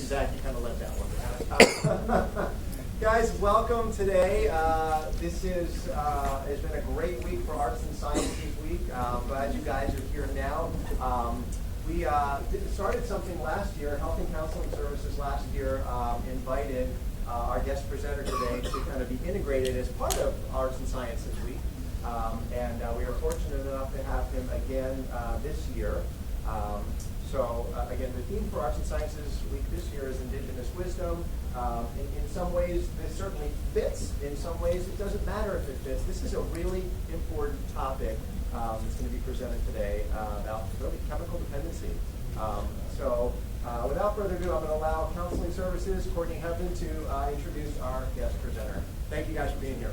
Zach, you kind of let that one down. Guys, welcome today. This has been a great week for Arts and Sciences Week. Glad you guys are here now. We started something last year. Health and Counseling Services last year invited our guest presenter today to kind of be integrated as part of Arts and Sciences Week. And we are fortunate enough to have him again this year. Again, the theme for Arts and Sciences Week this year is Indigenous Wisdom. In some ways, this certainly fits. In some ways, it doesn't matter if it fits. This is a really important topic that's going to be presented today about really chemical dependency. Without further ado, I'm going to allow Counseling Services, Courtney Hevin, to introduce our guest presenter. Thank you guys for being here.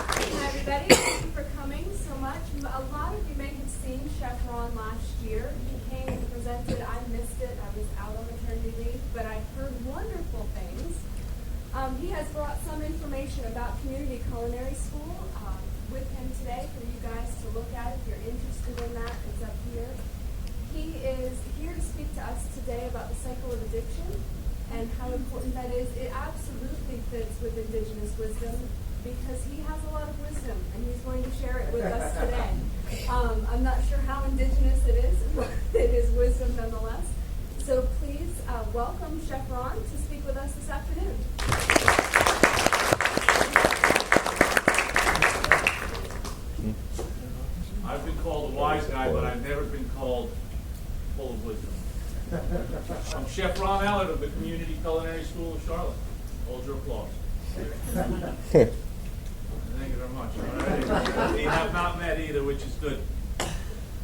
Hi, everybody. Thank you for coming so much. A lot of you may have seen Chef Ron last year. He came and presented. I missed it. I was out on maternity leave, but I heard wonderful things. He has brought some information about Community Culinary School with him today for you guys to look at. If you're interested in that, it's up here. He is here to speak to us today about the cycle of addiction and how important that is. It absolutely fits with Indigenous wisdom, because he has a lot of wisdom, and he's going to share it with us today. I'm not sure how indigenous it is, but it is wisdom nonetheless. So please welcome Chef Ron to speak with us this afternoon. I've been called a wise guy, but I've never been called full of wisdom. I'm Chef Ron Ahlert of the Community Culinary School of Charlotte. Hold your applause. Thank you very much. All right. We have not met either, which is good.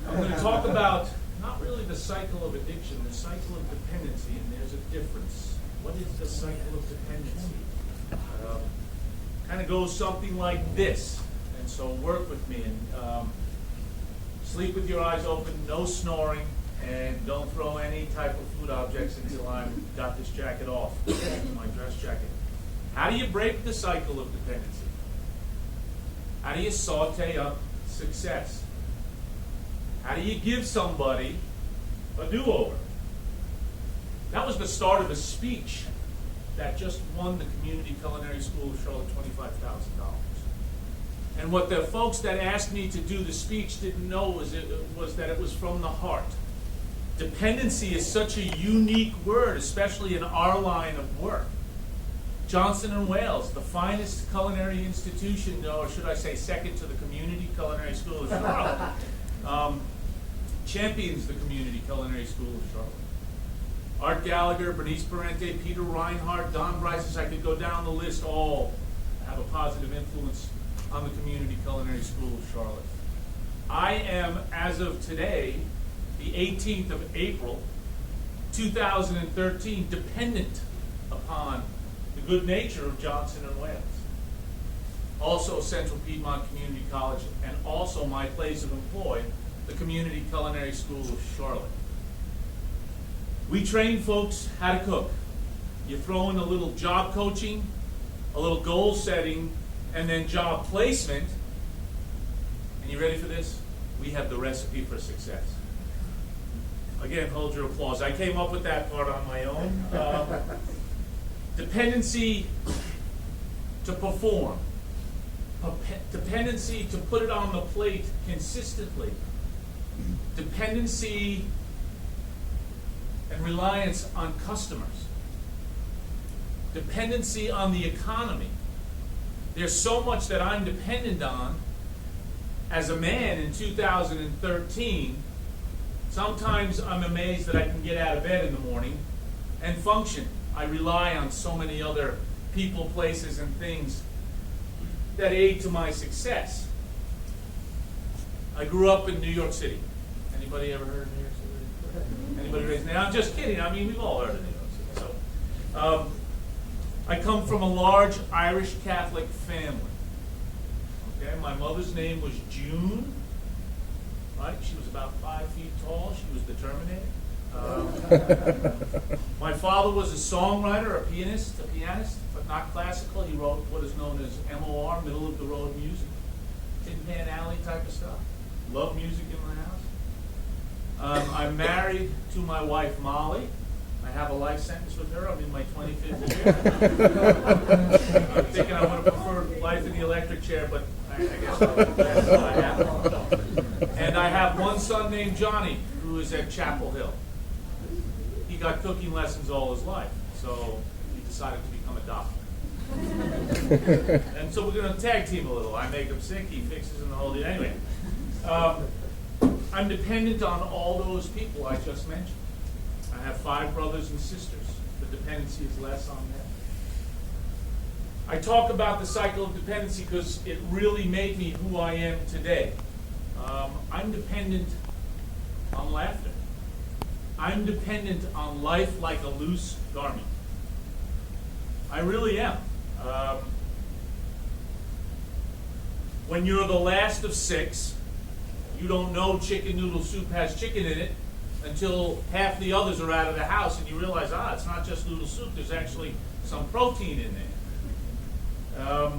I'm going to talk about not really the cycle of addiction, the cycle of dependency, and there's a difference. What is the cycle of dependency? Kind of goes something like this, and so work with me. And sleep with your eyes open, no snoring, and don't throw any type of food objects until I've got this jacket off, my dress jacket. How do you break the cycle of dependency? How do you saute up success? How do you give somebody a do-over? That was the start of a speech that just won the Community Culinary School of Charlotte $25,000. And what the folks that asked me to do the speech didn't know was that it was from the heart. Dependency is such a unique word, especially in our line of work. Johnson & Wales, the finest culinary institution, or should I say second to the Community Culinary School of Charlotte, champions the Community Culinary School of Charlotte. Art Gallagher, Bernice Parente, Peter Reinhardt, Don Bryces, I could go down the list, all have a positive influence on the Community Culinary School of Charlotte. I am, as of today, the 18th of April, 2013, dependent upon the good nature of Johnson & Wales, also Central Piedmont Community College, and also my place of employ, the Community Culinary School of Charlotte. We train folks how to cook. You throw in a little job coaching, a little goal setting, and then job placement, and you ready for this? We have the recipe for success. Again, hold your applause. I came up with that part on my own. Dependency to perform. Dependency to put it on the plate consistently. Dependency and reliance on customers. Dependency on the economy. There's so much that I'm dependent on as a man in 2013. Sometimes I'm amazed that I can get out of bed in the morning and function. I rely on so many other people, places, and things that aid to my success. I grew up in New York City. Anybody ever heard of New York City? Anybody raised? Now, I'm just kidding. I mean, we've all heard of New York City. So, I come from a large Irish Catholic family. Okay, my mother's name was June. Right? She was about 5 feet tall. She was the Terminator. My father was a songwriter, a pianist, but not classical. He wrote what is known as MOR, middle of the road music, Tin Pan Alley type of stuff. Love music in my house. I'm married to my wife, Molly. I have a life sentence with her. I'm in my 25th year. I'm thinking I would have preferred life in the electric chair, but I guess that's what I have. And I have one son named Johnny, who is at Chapel Hill. He got cooking lessons all his life, so he decided to become a doctor. And so we're going to tag team a little. I make him sick, he fixes him the whole deal. Anyway, I'm dependent on all those people I just mentioned. I have 5 brothers and sisters. The dependency is less on them. I talk about the cycle of dependency because it really made me who I am today. I'm dependent on laughter. I'm dependent on life like a loose garment. I really am. When you're the last of 6, you don't know chicken noodle soup has chicken in it until half the others are out of the house and you realize, it's not just noodle soup, there's actually some protein in there.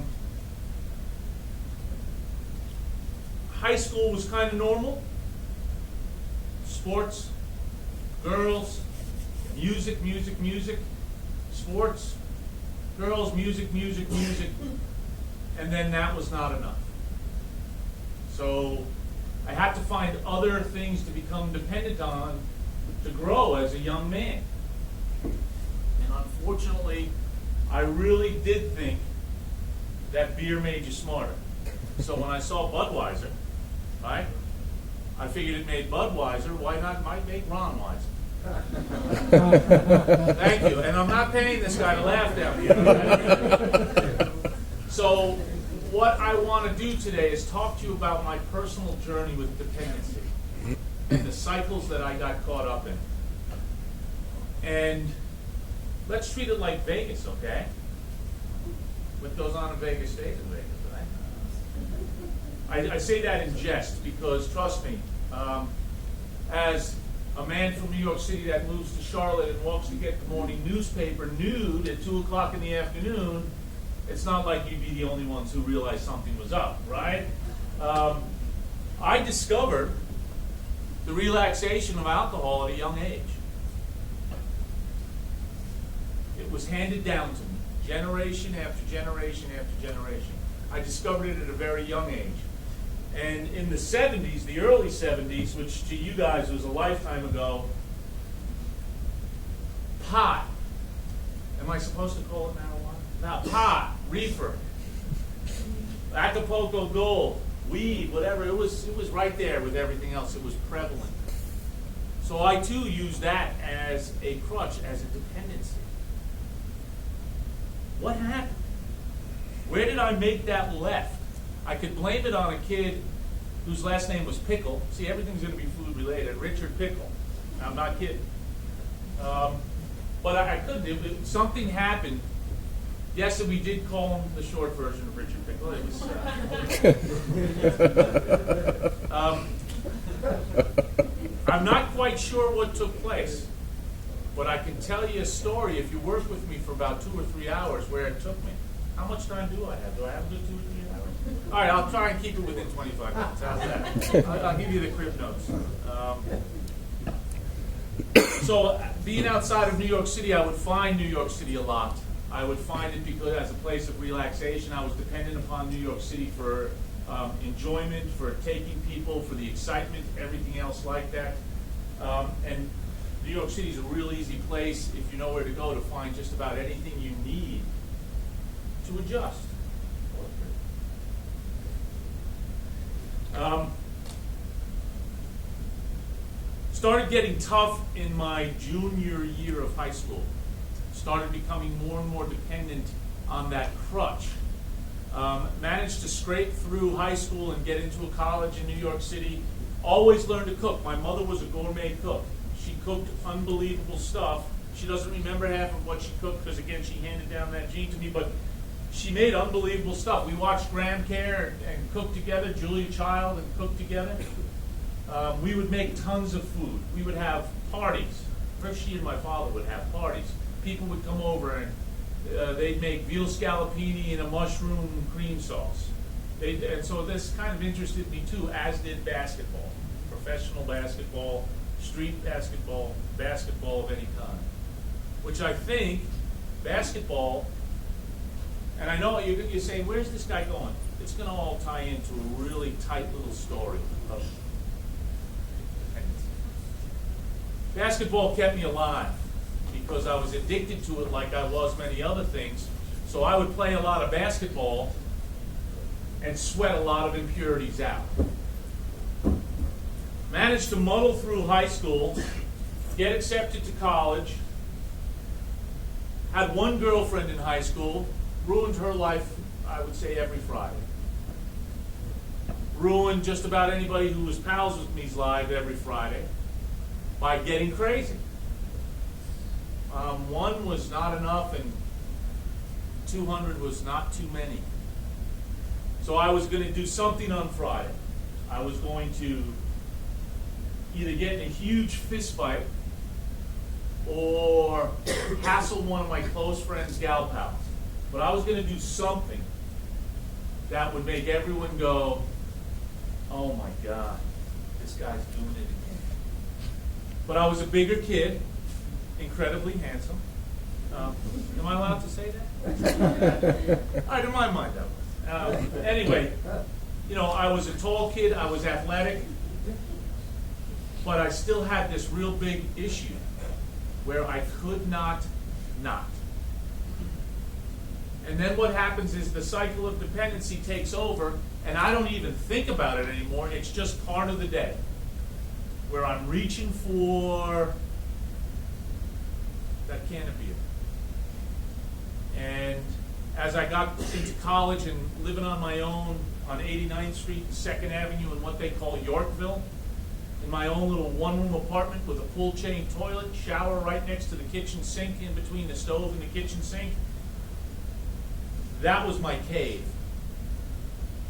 High school was kind of normal. Sports, girls, music, sports, girls, music, and then that was not enough. So I had to find other things to become dependent on to grow as a young man. And unfortunately, I really did think that beer made you smarter. So when I saw Budweiser, right, I figured it made Budweiser, why not might make Ron wiser? Thank you. And I'm not paying this guy to laugh down here. So what I want to do today is talk to you about my personal journey with dependency and the cycles that I got caught up in. And let's treat it like Vegas, okay? What goes on in Vegas stays in Vegas, right? I say that in jest because, trust me, as a man from New York City that moves to Charlotte and walks to get the morning newspaper nude at 2 o'clock in the afternoon, it's not like you'd be the only ones who realized something was up, right? I discovered the relaxation of alcohol at a young age. It was handed down to me, generation after generation after generation. I discovered it at a very young age. And in the 70s, the early 70s, which to you guys was a lifetime ago, pot. Am I supposed to call it marijuana? No, pot, reefer, Acapulco Gold, weed, whatever. It was right there with everything else. It was prevalent. So I too used that as a crutch, as a dependency. What happened? Where did I make that left? I could blame it on a kid whose last name was Pickle. See, everything's going to be food related. Richard Pickle. I'm not kidding. But I couldn't. Something happened. Yes, and we did call him the short version of Richard Pickle. It was. I'm not quite sure what took place, but I can tell you a story if you work with me for about 2 or 3 hours where it took me. How much time do I have? Do I have a good 2 or 3 hours? All right, I'll try and keep it within 25 minutes. How's that? I'll give you the crib notes. So being outside of New York City, I would find New York City a lot. I would find it because as a place of relaxation, I was dependent upon New York City for enjoyment, for taking people, for the excitement, everything else like that. And New York City is a real easy place, if you know where to go, to find just about anything you need to adjust. Started getting tough in my junior year of high school. Started becoming more and more dependent on that crutch. Managed to scrape through high school and get into a college in New York City. Always learned to cook. My mother was a gourmet cook. She cooked unbelievable stuff. She doesn't remember half of what she cooked because, again, she handed down that gene to me, but she made unbelievable stuff. We watched Graham Care and cooked together, Julia Child and cooked together. We would make tons of food. We would have parties. First, she and my father would have parties. People would come over and they'd make veal scallopini and a mushroom cream sauce. And so this kind of interested me too, as did basketball. Professional basketball street basketball, basketball of any kind. Which I think basketball, and I know you're saying, where's this guy going? It's going to all tie into a really tight little story of dependency. Basketball kept me alive because I was addicted to it like I was many other things. So I would play a lot of basketball and sweat a lot of impurities out. Managed to muddle through high school, get accepted to college, had one girlfriend in high school, ruined her life, I would say, every Friday. Ruined just about anybody who was pals with me's life every Friday by getting crazy. One was not enough and 200 was not too many. So I was going to do something on Friday. I was going to either get in a huge fist fight or hassle one of my close friends' gal pals. But I was going to do something that would make everyone go, oh my God, this guy's doing it again. But I was a bigger kid, incredibly handsome. Am I allowed to say that? All right, in my mind, that was. Anyway, I was a tall kid, I was athletic, but I still had this real big issue where I could not. And then what happens is the cycle of dependency takes over, and I don't even think about it anymore. It's just part of the day where I'm reaching for that can of beer. And as I got into college and living on my own on 89th Street and 2nd Avenue in what they call Yorkville, in my own little one-room apartment with a pull-chain toilet, shower right next to the kitchen sink, in between the stove and the kitchen sink, that was my cave.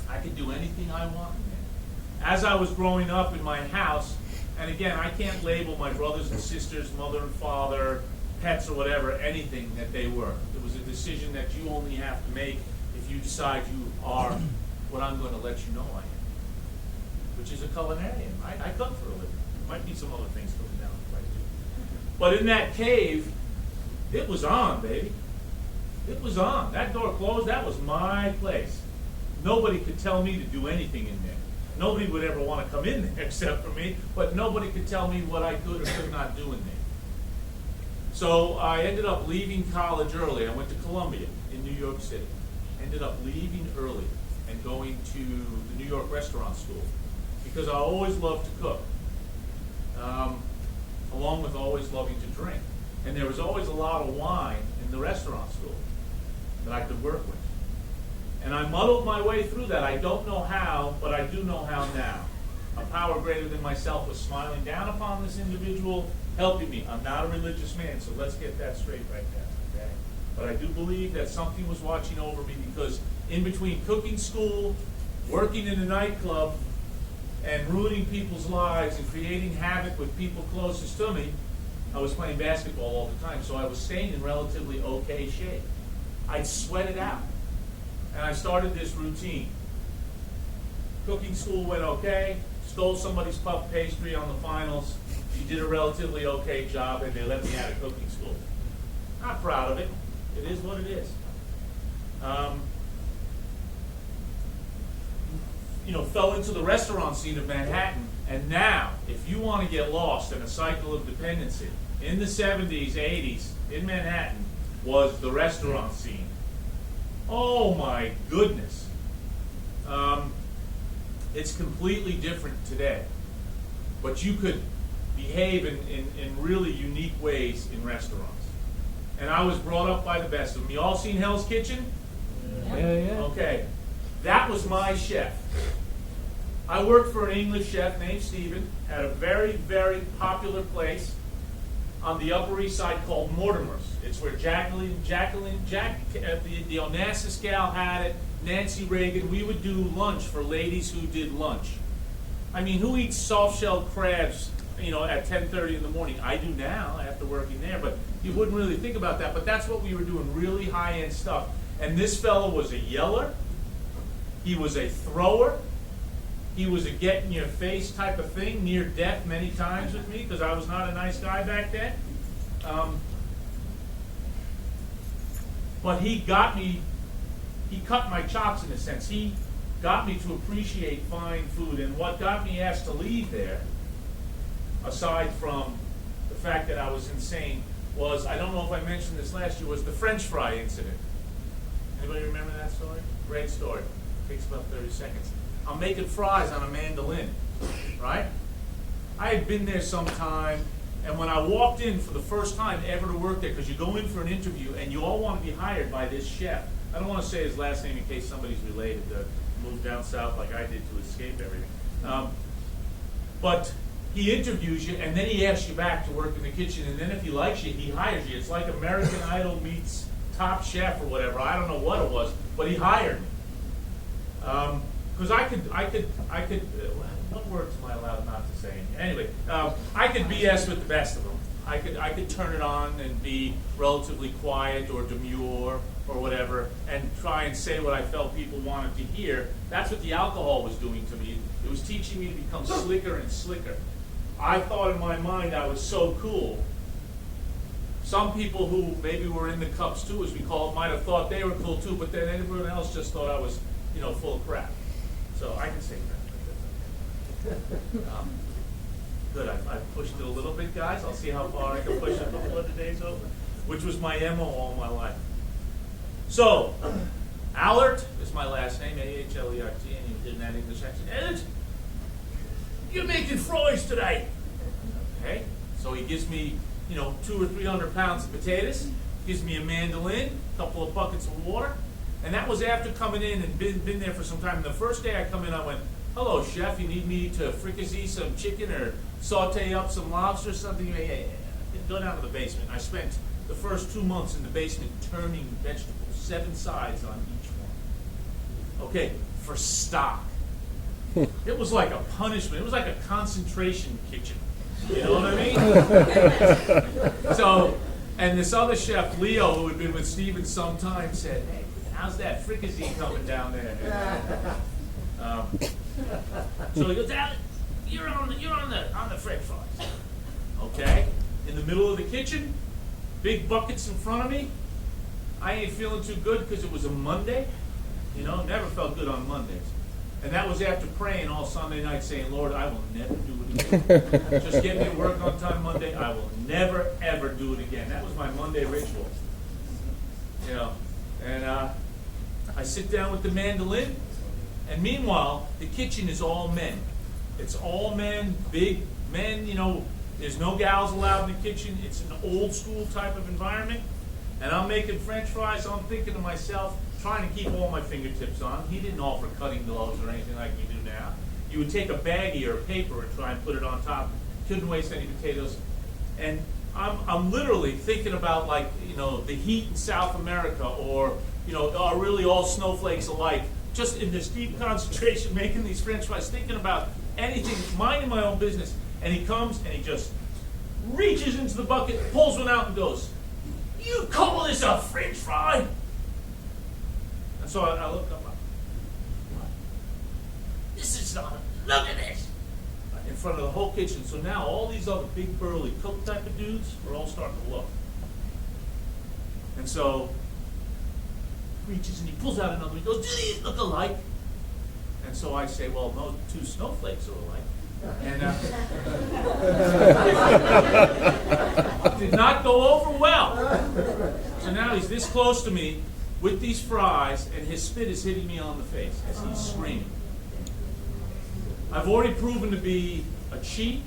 I could do anything I want in there. As I was growing up in my house, and again, I can't label my brothers and sisters, mother and father, pets or whatever, anything that they were. It was a decision that you only have to make if you decide you are what I'm going to let you know I am, which is a culinarian. I cook for a living. There might be some other things coming down the pipe too. But in that cave, it was on, baby. It was on. That door closed. That was my place. Nobody could tell me to do anything in there. Nobody would ever want to come in there except for me, but nobody could tell me what I could or could not do in there. So I ended up leaving college early. I went to Columbia in New York City. Ended up leaving early and going to the New York Restaurant School because I always loved to cook, along with always loving to drink. And there was always a lot of wine in the restaurant school that I could work with. And I muddled my way through that. I don't know how, but I do know how now. A power greater than myself was smiling down upon this individual, helping me. I'm not a religious man, so let's get that straight right now, okay? But I do believe that something was watching over me because in between cooking school, working in a nightclub, and ruining people's lives and creating havoc with people closest to me, I was playing basketball all the time, so I was staying in relatively okay shape. I'd sweat it out. And I started this routine. Cooking school went okay, stole somebody's puff pastry on the finals. She did a relatively okay job, and they let me out of cooking school. Not proud of it. It is what it is. Fell into the restaurant scene of Manhattan, and now, if you want to get lost in a cycle of dependency, in the 70s, 80s, in Manhattan, was the restaurant scene. Oh my goodness. It's completely different today. But you could behave in really unique ways in restaurants. And I was brought up by the best of them. You all seen Hell's Kitchen? Yeah. Okay. That was my chef. I worked for an English chef named Stephen at a very, very popular place on the Upper East Side called Mortimer's. It's where Jack, the Onassis gal had it, Nancy Reagan. We would do lunch for ladies who did lunch. I mean, who eats soft-shelled crabs, at 10:30 in the morning? I do now after working there, but you wouldn't really think about that. But that's what we were doing, really high-end stuff. And this fellow was a yeller. He was a thrower. He was a get-in-your-face type of thing, near death many times with me, because I was not a nice guy back then. But he got me, he cut my chops in a sense. He got me to appreciate fine food. And what got me asked to leave there, aside from the fact that I was insane, was, I don't know if I mentioned this last year, was the French fry incident. Anybody remember that story? Great story. Takes about 30 seconds. I'm making fries on a mandolin, right? I had been there some time, and when I walked in for the first time ever to work there, because you go in for an interview and you all want to be hired by this chef. I don't want to say his last name in case somebody's related to move down south like I did to escape everything. But he interviews you, and then he asks you back to work in the kitchen, and then if he likes you, he hires you. It's like American Idol meets Top Chef or whatever. I don't know what it was, but he hired me. Because I could, what words am I allowed not to say? Anyway, I could BS with the best of them. I could turn it on and be relatively quiet or demure or whatever, and try and say what I felt people wanted to hear. That's what the alcohol was doing to me. It was teaching me to become slicker and slicker. I thought in my mind I was so cool. Some people who maybe were in the cups too, as we call it, might have thought they were cool too, but then everyone else just thought I was, full of crap. So I can say crap. Good, I pushed it a little bit, guys. I'll see how far I can push it before the day's over, which was my MO all my life. So, Ahlert is my last name, A-H-L-E-R-T, and you did that English accent. Ahlert, you're making fries today. Okay, so he gives me, 200 or 300 pounds of potatoes, gives me a mandolin, a couple of buckets of water, and that was after coming in and been there for some time. And the first day I come in, I went, hello, chef, you need me to fricassee some chicken or saute up some lobster or something? Yeah. Go down to the basement. I spent the first 2 months in the basement turning vegetables, 7 sides on each one. Okay, for stock. It was like a punishment. It was like a concentration kitchen. You know what I mean? So, and this other chef, Leo, who had been with Steven some time, said, hey, how's that fricassee coming down there? So he goes, Alan, you're on the French fries. Okay, in the middle of the kitchen, big buckets in front of me. I ain't feeling too good because it was a Monday. Never felt good on Mondays. And that was after praying all Sunday night saying, Lord, I will never do it again. Just get me to work on time Monday. I will never, ever do it again. That was my Monday ritual. And I sit down with the mandolin. And meanwhile, the kitchen is all men. It's all men, big men, there's no gals allowed in the kitchen. It's an old school type of environment. And I'm making French fries, so I'm thinking to myself, trying to keep all my fingertips on. He didn't offer cutting gloves or anything like we do now. You would take a baggie or a paper and try and put it on top. Couldn't waste any potatoes. And I'm literally thinking about the heat in South America, or, are really all snowflakes alike? Just in this deep concentration, making these French fries, thinking about anything, minding my own business. And he comes and he just reaches into the bucket, pulls one out and goes, you call this a French fry? And so I look up, what? This is not, look at this. In front of the whole kitchen. So now all these other big burly cook type of dudes are all starting to look. And so reaches and he pulls out another one. He goes, do these look alike? And so I say, well, no 2 snowflakes are alike. And did not go over well. So now he's this close to me with these fries, and his spit is hitting me on the face as he's screaming. I've already proven to be a cheat,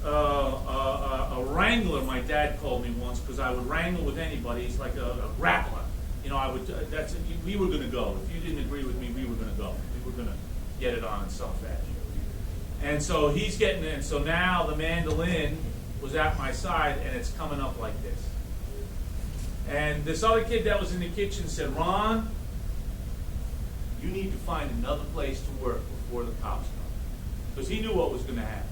a wrangler, my dad called me once, because I would wrangle with anybody. He's like a grappler. We were going to go. If you didn't agree with me, we were going to go. We were going to get it on in some fashion. And so he's getting in. So now the mandolin was at my side, and it's coming up like this. And this other kid that was in the kitchen said, Ron, you need to find another place to work before the cops come. Because he knew what was going to happen.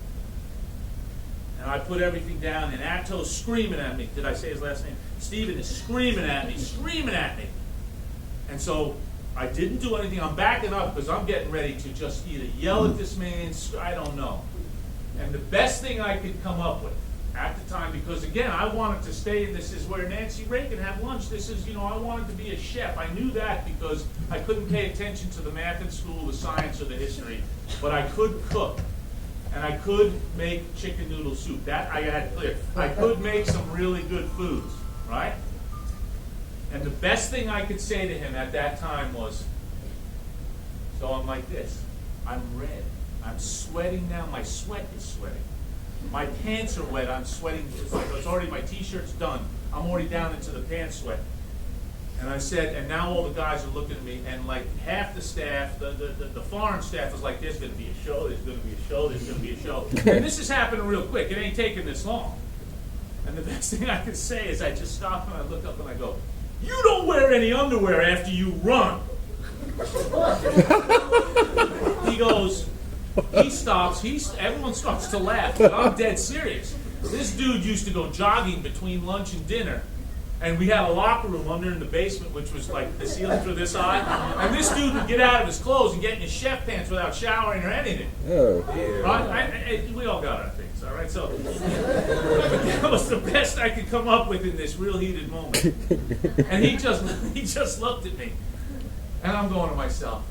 And I put everything down, and Atto's screaming at me. Did I say his last name? Steven is screaming at me. And so I didn't do anything. I'm backing up because I'm getting ready to just either yell at this man, I don't know. And the best thing I could come up with at the time, because again, I wanted to stay in this is where Nancy Reagan had lunch. This is, I wanted to be a chef. I knew that because I couldn't pay attention to the math in school, the science, or the history, but I could cook. And I could make chicken noodle soup. That I had clear. I could make some really good foods, right? And the best thing I could say to him at that time was, so I'm like this. I'm red. I'm sweating now. My sweat is sweating. My pants are wet. I'm sweating. It's already, my t-shirt's done. I'm already down into the pants sweat. And I said, and now all the guys are looking at me, and like half the staff, the foreign staff was like, there's going to be a show, there's going to be a show, there's going to be a show. And this is happening real quick. It ain't taking this long. And the best thing I can say is I just stop and I look up and I go, you don't wear any underwear after you run. He goes, he stops, everyone starts to laugh, but I'm dead serious. This dude used to go jogging between lunch and dinner. And we had a locker room under in the basement, which was like the ceilings were this high. And this dude would get out of his clothes and get in his chef pants without showering or anything. Oh. Right? We all got our things, all right? So that was the best I could come up with in this real heated moment. And he just looked at me. And I'm going to myself,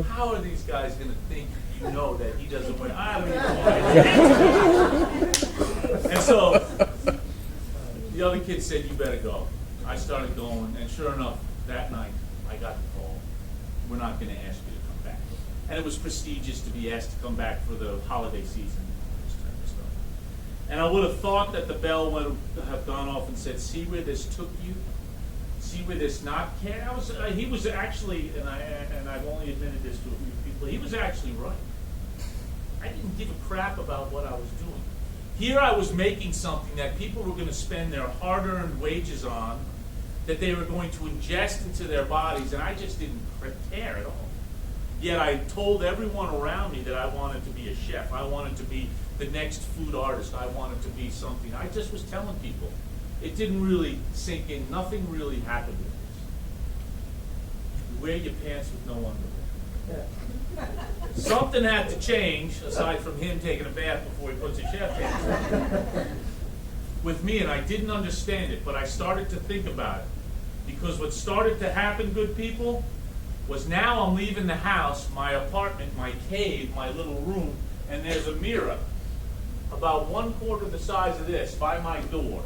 how are these guys going to think that he doesn't wear? I don't even know. And so the other kid said, you better go. I started going, and sure enough, that night, I got the call. We're not going to ask you to come back. And it was prestigious to be asked to come back for the holiday season, this type of stuff. And I would have thought that the bell would have gone off and said, see where this took you? See where this not care? He was actually, and I've only admitted this to a few people, he was actually right. I didn't give a crap about what I was doing. Here I was making something that people were going to spend their hard-earned wages on, that they were going to ingest into their bodies, and I just didn't care at all. Yet I told everyone around me that I wanted to be a chef. I wanted to be the next food artist. I wanted to be something. I just was telling people. It didn't really sink in. Nothing really happened with this. You wear your pants with no underwear. Something had to change, aside from him taking a bath before he puts his chef pants on, with me, and I didn't understand it, but I started to think about it. Because what started to happen, good people, was now I'm leaving the house, my apartment, my cave, my little room, and there's a mirror about 1/4 the size of this by my door.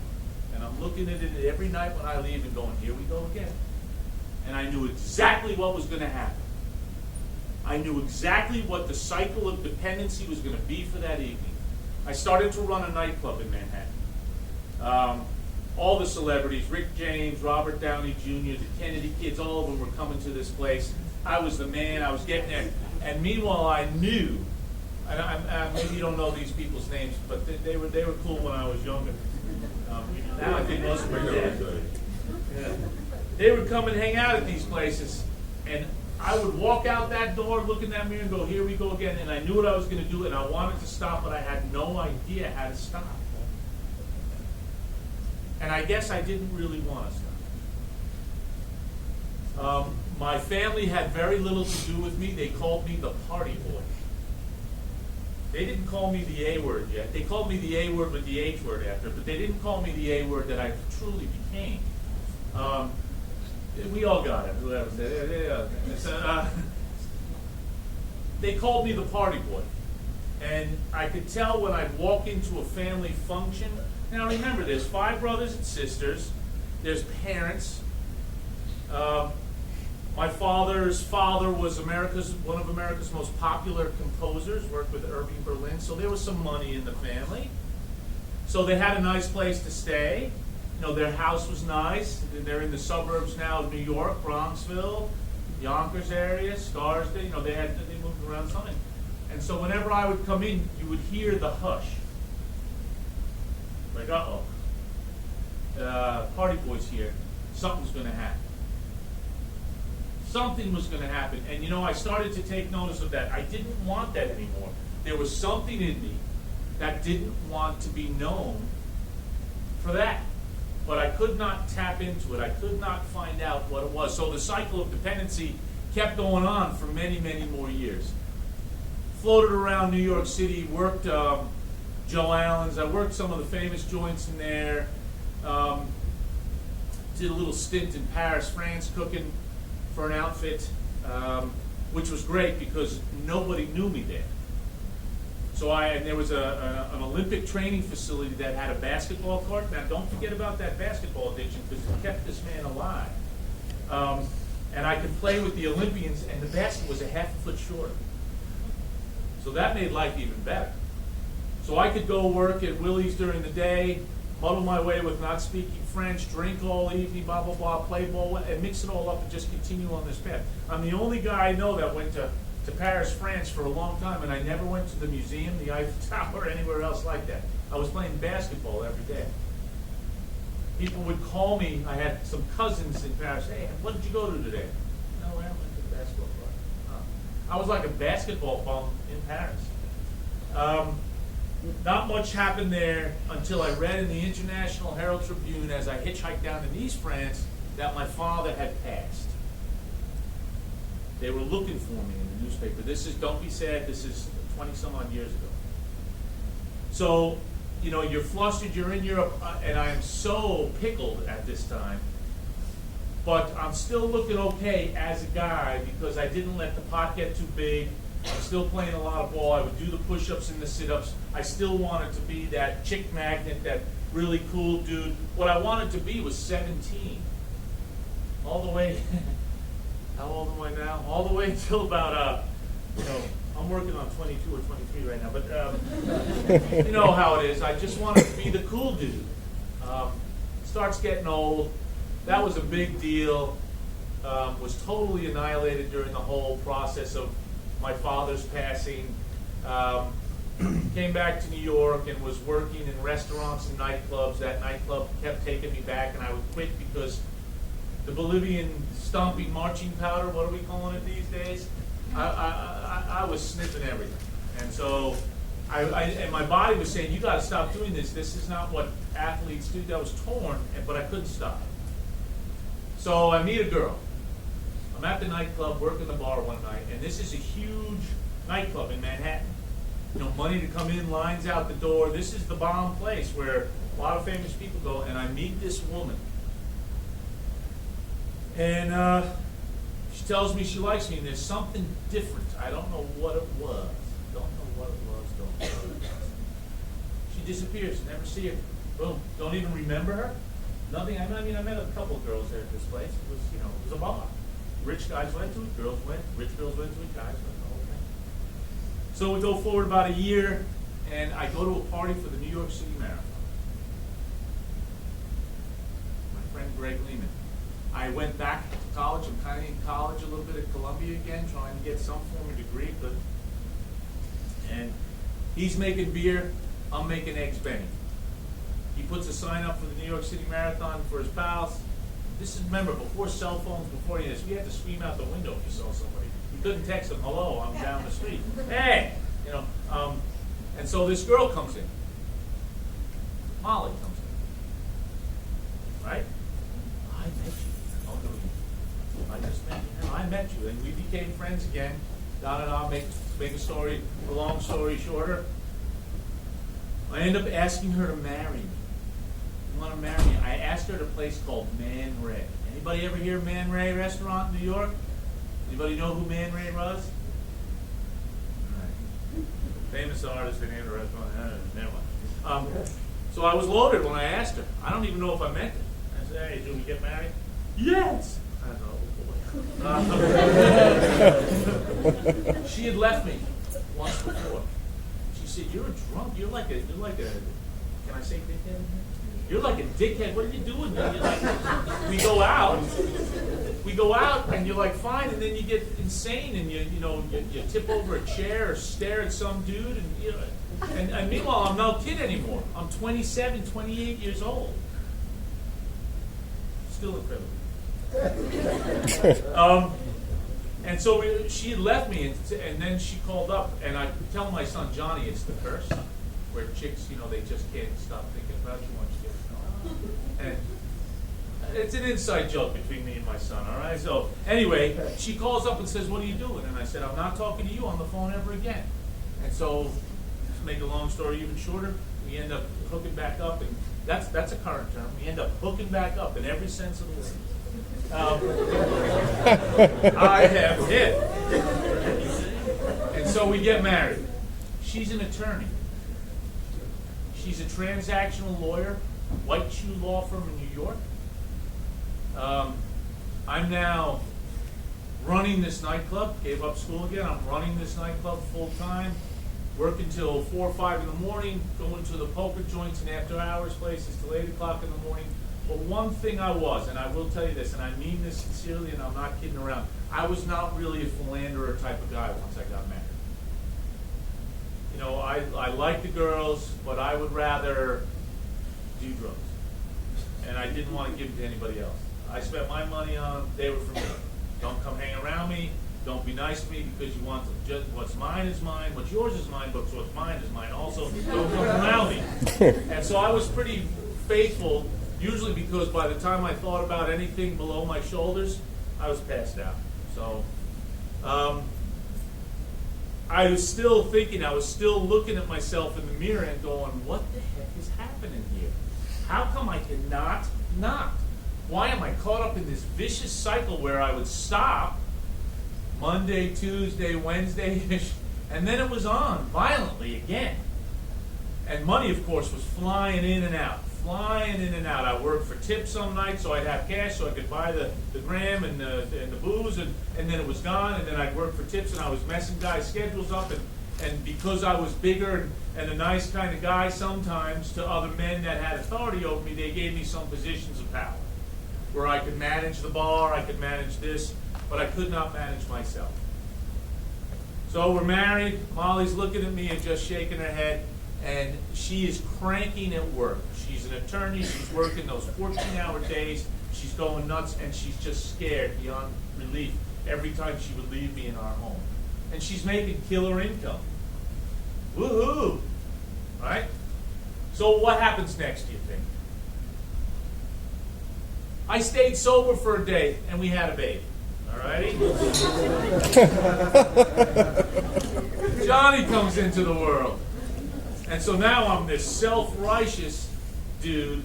And I'm looking at it every night when I leave and going, here we go again. And I knew exactly what was going to happen. I knew exactly what the cycle of dependency was going to be for that evening. I started to run a nightclub in Manhattan. All the celebrities, Rick James, Robert Downey Jr., the Kennedy kids, all of them were coming to this place. I was the man, I was getting there. And meanwhile, I knew, and maybe you don't know these people's names, but they were cool when I was younger. Now I think most of them are dead. Yeah. They would come and hang out at these places, and I would walk out that door, look in that mirror, and go, here we go again. And I knew what I was going to do, and I wanted to stop, but I had no idea how to stop. And I guess I didn't really want to stop. My family had very little to do with me. They called me the party boy. They didn't call me the A word yet. They called me the A word with the H word after, but they didn't call me the A word that I truly became. We all got it, whoever said it. They called me the party boy. And I could tell when I'd walk into a family function. Now remember, there's 5 brothers and sisters. There's parents. My father's father was one of America's most popular composers, worked with Irving Berlin, so there was some money in the family. So they had a nice place to stay. Their house was nice. They're in the suburbs now of New York, Bronxville, Yonkers area, Scarsdale. They moved around something. And so whenever I would come in, you would hear the hush. Like, party boy's here. Something's going to happen. Something was going to happen. And I started to take notice of that. I didn't want that anymore. There was something in me that didn't want to be known for that. but I could not tap into it. I could not find out what it was. So the cycle of dependency kept going on for many, many more years. Floated around New York City, worked Joe Allen's. I worked some of the famous joints in there. Did a little stint in Paris, France, cooking for an outfit, which was great because nobody knew me there. So and there was an Olympic training facility that had a basketball court. Now, don't forget about that basketball addiction because it kept this man alive. And I could play with the Olympians, and the basket was a half a foot shorter. So that made life even better. So I could go work at Willie's during the day, muddle my way with not speaking French, drink all evening, blah, blah, blah, play ball, and mix it all up and just continue on this path. I'm the only guy I know that went to Paris, France for a long time, and I never went to the museum, the Eiffel Tower, or anywhere else like that. I was playing basketball every day. People would call me. I had some cousins in Paris. Hey, what did you go to today? No, I went to the basketball club. I was like a basketball bum in Paris. Not much happened there until I read in the International Herald Tribune as I hitchhiked down to Nice, France, that my father had passed. They were looking for me in the newspaper. This is, don't be sad, this is 20 some odd years ago. So, you know, you're flustered, you're in Europe, and I am so pickled at this time. But I'm still looking okay as a guy because I didn't let the pot get too big. I'm still playing a lot of ball. I would do the push-ups and the sit-ups. I still wanted to be that chick magnet, that really cool dude. What I wanted to be was 17. All the way, how old am I now? All the way until about, I'm working on 22 or 23 right now, but you know how it is. I just wanted to be the cool dude. Starts getting old. That was a big deal. Was totally annihilated during the whole process of my father's passing. Came back to New York and was working in restaurants and nightclubs. That nightclub kept taking me back, and I would quit because the Bolivian stomping marching powder, what are we calling it these days? I was sniffing everything. And so and my body was saying, you got to stop doing this. This is not what athletes do. That was torn, but I couldn't stop. So I meet a girl. I'm at the nightclub, working the bar one night, and this is a huge nightclub in Manhattan. You know, money to come in, lines out the door. This is the bomb place where a lot of famous people go, and I meet this woman. And she tells me she likes me, and there's something different. I don't know what it was. Don't know what it was. She disappears. Never see her. Boom. Don't even remember her. Nothing. I mean, I met a couple of girls there at this place. It was, it was a bar. Rich guys went to it, girls went. Rich girls went to it, guys went. The whole thing. So we go forward about a year, and I go to a party for the New York City Marathon. My friend Greg Lehman. I went back to college. I'm kind of in college a little bit at Columbia again, trying to get some form of degree. And he's making beer. I'm making eggs Benny. He puts a sign up for the New York City Marathon for his pals. This is, remember, before cell phones, before this, we had to scream out the window if you saw somebody. You couldn't text them, hello, I'm down the street. Hey! And so this girl comes in. Molly comes in. Right? I met you. Oh, no, you. I just met you. No, I met you. And we became friends again. Make a long story shorter. I end up asking her to marry me. You want to marry me? I asked her at a place called Man Ray. Anybody ever hear of Man Ray restaurant in New York? Anybody know who Man Ray was? Right. Famous artist, they named a restaurant. Never mind. So I was loaded when I asked her. I don't even know if I meant it. I said, hey, do we get married? Yes! I don't know. She had left me once before. She said, you're a drunk. You're like a, can I say dickhead? You're like a dickhead. What are you doing? You're like, we go out, and you're like fine, and then you get insane, and you tip over a chair or stare at some dude, and meanwhile I'm no kid anymore. I'm 27, 28 years old. Still incredible. And so she had left me, and then she called up, and I tell my son Johnny it's the curse. where chicks, they just can't stop thinking about you once you get And it's an inside joke between me and my son, all right? So anyway, she calls up and says, "What are you doing?" And I said, "I'm not talking to you on the phone ever again." And so, to make a long story even shorter, we end up hooking back up, and that's a current term. We end up hooking back up in every sense of the word. I have hit. And so we get married. She's an attorney. She's a transactional lawyer, white shoe law firm in New York. I'm now running this nightclub. Gave up school again. I'm running this nightclub full time. Work until 4 or 5 in the morning. Going to the poker joints and after hours places till 8 o'clock in the morning. But one thing I was, and I will tell you this, and I mean this sincerely, and I'm not kidding around. I was not really a philanderer type of guy once I got married. I like the girls, but I would rather do drugs. And I didn't want to give it to anybody else. I spent my money on, they were for me. Don't come hang around me. Don't be nice to me because you want to just, what's mine is mine, what's yours is mine, but what's mine is mine also. Don't come around me. And so I was pretty faithful, usually because by the time I thought about anything below my shoulders, I was passed out. So I was still thinking, I was still looking at myself in the mirror and going, what the heck is happening here? How come I cannot not? Why am I caught up in this vicious cycle where I would stop Monday, Tuesday, Wednesday, and then it was on violently again. And money, of course, was flying in and out. I worked for tips some nights so I'd have cash so I could buy the gram and the booze, and then it was gone, and then I'd work for tips and I was messing guys' schedules up, and because I was bigger and a nice kind of guy sometimes to other men that had authority over me, they gave me some positions of power where I could manage the bar, I could manage this, but I could not manage myself. So we're married, Molly's looking at me and just shaking her head, and she is cranking at work. She's an attorney, she's working those 14-hour days, she's going nuts, and she's just scared beyond relief every time she would leave me in our home. And she's making killer income. Woohoo! Right? So what happens next, do you think? I stayed sober for a day, and we had a baby. Alrighty? Johnny comes into the world. And so now I'm this self-righteous dude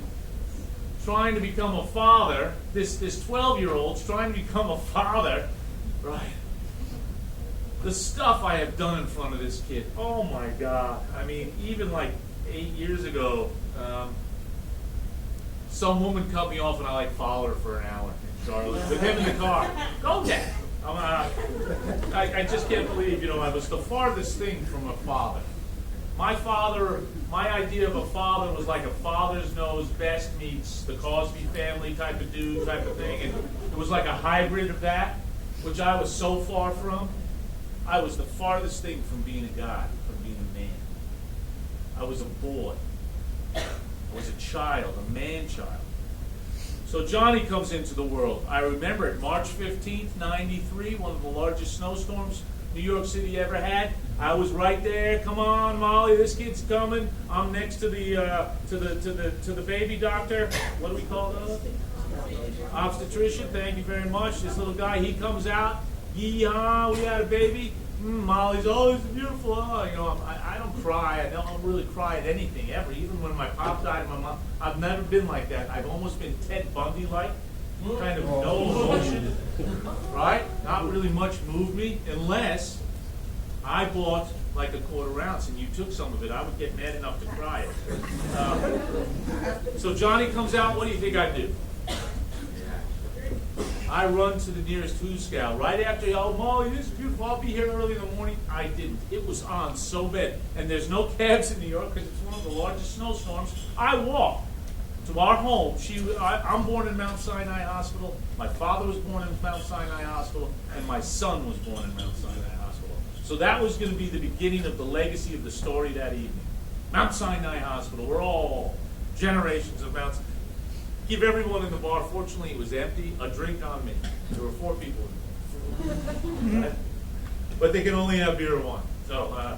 trying to become a father. This 12-year-old's trying to become a father. Right? The stuff I have done in front of this kid. Oh my God. I mean, even like 8 years ago, some woman cut me off and I followed her for an hour in Charlotte with him in the car. Go, Dad. I just can't believe, I was the farthest thing from a father. My idea of a father was like a father's knows best meets the Cosby family type of dude type of thing. And it was like a hybrid of that, which I was so far from. I was the farthest thing from being a guy, from being a man. I was a boy. I was a child, a man-child. So Johnny comes into the world. I remember it, March 15th, 93, one of the largest snowstorms New York City ever had. I was right there. Come on, Molly, this kid's coming. I'm next to the baby doctor. What do we call those? Obstetrician. Thank you very much. This little guy, he comes out. Yee-haw, we had a baby. Molly's always beautiful. I don't cry. I don't really cry at anything ever. Even when my pop died and my mom, I've never been like that. I've almost been Ted Bundy-like, kind of no emotion, right? Not really much moved me unless I bought like a quarter ounce and you took some of it. I would get mad enough to cry it. So Johnny comes out. What do you think I do? I run to the nearest Who's Scout right after, oh, Molly, this is beautiful. I'll be here early in the morning. I didn't. It was on so bad. And there's no cabs in New York because it's one of the largest snowstorms. I walked to our home. I'm born in Mount Sinai Hospital. My father was born in Mount Sinai Hospital. And my son was born in Mount Sinai Hospital. So that was going to be the beginning of the legacy of the story that evening. Mount Sinai Hospital. We're all generations of Mount Sinai. Give everyone in the bar, fortunately it was empty, a drink on me. There were 4 people in there. But they can only have beer one. So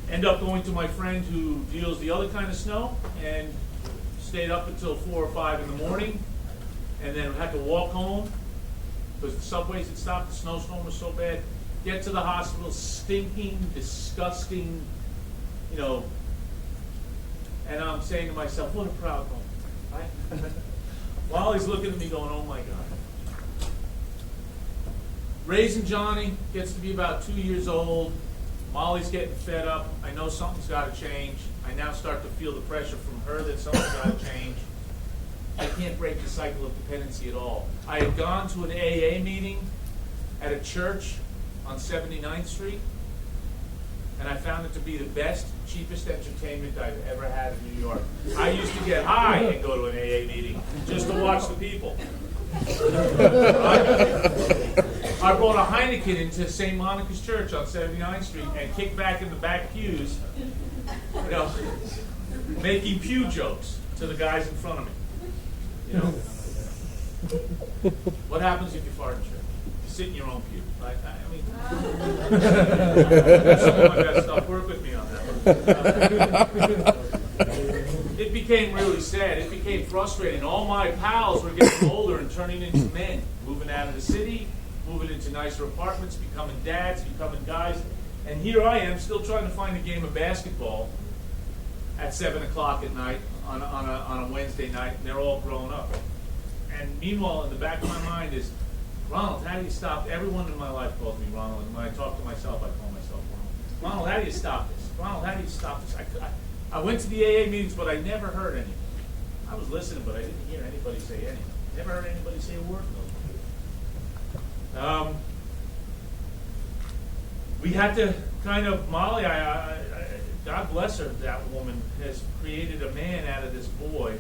End up going to my friend who deals the other kind of snow, and stayed up until 4 or 5 in the morning, and then had to walk home because the subways had stopped. The snowstorm was so bad. Get to the hospital, stinking, disgusting, you know. And I'm saying to myself, what a proud moment, right? Molly's looking at me going, oh my God. Raising Johnny, gets to be about 2 years old. Molly's getting fed up. I know something's got to change. I now start to feel the pressure from her that something's got to change. I can't break the cycle of dependency at all. I had gone to an AA meeting at a church on 79th Street, and I found it to be the best, cheapest entertainment I've ever had in New York. I used to get high and go to an AA meeting just to watch the people. I brought a Heineken into St. Monica's Church on 79th Street and kicked back in the back pews, you know, making pew jokes to the guys in front of me. You know, what happens if you fart in church? You sit in your own pew, right? I mean, some of my best stuff. Work with me on that one. It became really sad. It became frustrating. All my pals were getting older and turning into men, moving out of the city, moving into nicer apartments, becoming dads, becoming guys. And here I am, still trying to find a game of basketball at 7 o'clock at night on a Wednesday night, and they're all grown up. And meanwhile, in the back of my mind is, Ronald, how do you stop? Everyone in my life calls me Ronald, and when I talk to myself, I call myself Ronald. Ronald, how do you stop this? Ronald, how do you stop this? I went to the AA meetings, but I never heard anything. I was listening, but I didn't hear anybody say anything. Never heard anybody say a word. We had to kind of, Molly, God bless her, that woman has created a man out of this boy.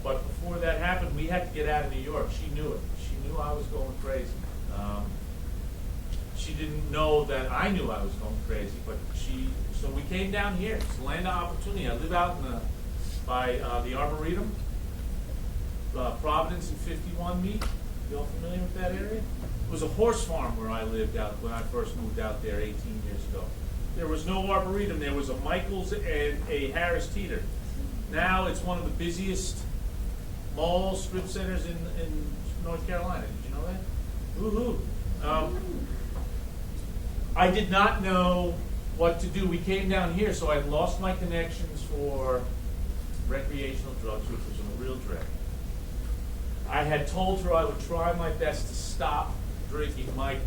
But before that happened, we had to get out of New York. She knew it. She knew I was going crazy. She didn't know that I knew I was going crazy, but so we came down here. It's the land of opportunity. I live out by the Arboretum, Providence and 51 meet. You all familiar with that area? It was a horse farm where I lived out when I first moved out there 18 years ago. There was no Arboretum. There was a Michael's and a Harris Teeter. Now it's one of the busiest mall strip centers in North Carolina. Did you know that? Woohoo! I did not know what to do. We came down here, so I had lost my connections for recreational drugs, which was a real dread. I had told her I would try my best to stop drinking. My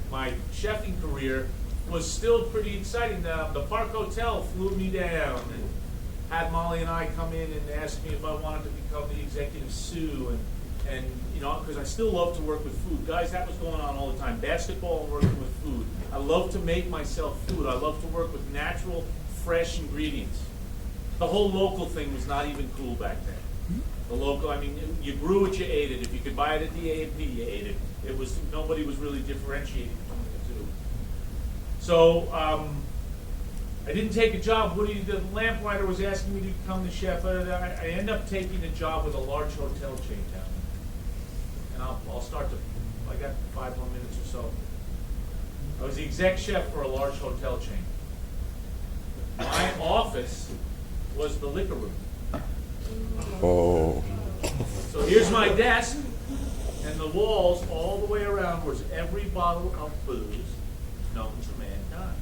chefing career was still pretty exciting. The Park Hotel flew me down and had Molly and I come in and ask me if I wanted to become the executive sous, and you know, because I still love to work with food. Guys, that was going on all the time. Basketball and working with food. I love to make myself food. I love to work with natural, fresh ingredients. The whole local thing was not even cool back then. The local, I mean, you grew it, you ate it. If you could buy it at the A&P, you ate it. It was, nobody was really differentiating between the two. So I didn't take a job. The lamplighter was asking me to become the chef. I ended up taking a job with a large hotel chain down there. And I'll start to, I got 5 more minutes or so. I was the exec chef for a large hotel chain. My office was the liquor room. Oh. So here's my desk, and the walls all the way around was every bottle of booze known to mankind.